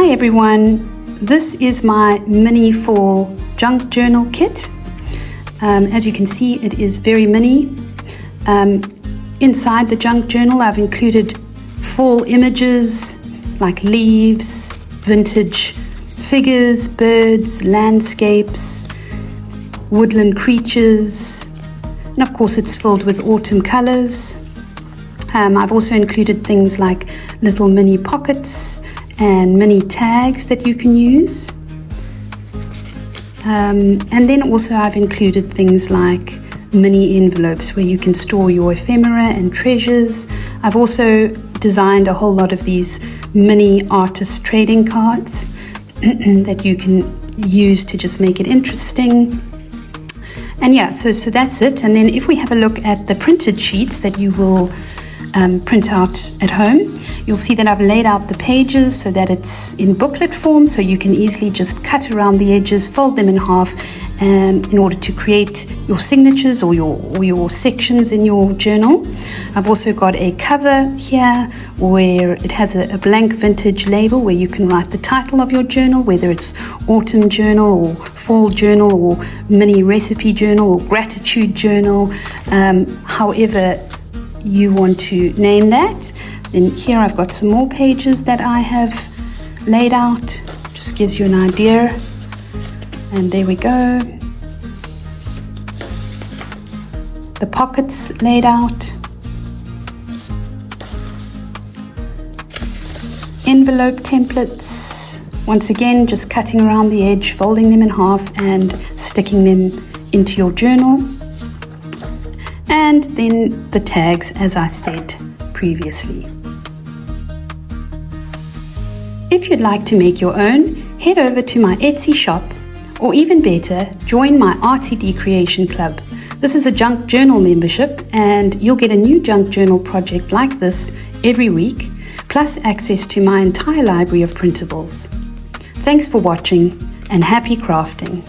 Hi everyone, this is my mini fall junk journal kit. As you can see, it is very mini. Inside the junk journal I've included fall images like leaves, vintage figures, birds, landscapes, woodland creatures, and of course it's filled with autumn colors. I've also included things like little mini pockets and mini tags that you can use. And then also I've included things like mini envelopes where you can store your ephemera and treasures. I've also designed a whole lot of these mini artist trading cards that you can use to just make it interesting. And yeah, so that's it. And then if we have a look at the printed sheets that you will print out at home, you'll see that I've laid out the pages so that it's in booklet form, so you can easily just cut around the edges, fold them in half, in order to create your signatures or your sections in your journal. I've also got a cover here where it has a blank vintage label where you can write the title of your journal, whether it's autumn journal or fall journal or mini recipe journal or gratitude journal, however you want to name that. Then here I've got some more pages that I have laid out, just gives you an idea. And there we go. The pockets laid out. Envelope templates. Once again, just cutting around the edge, folding them in half and sticking them into your journal. And then the tags, as I said previously. If you'd like to make your own, head over to my Etsy shop, or even better, join my Artsydee Creation Club. This is a junk journal membership, and you'll get a new junk journal project like this every week, plus access to my entire library of printables. Thanks for watching, and happy crafting.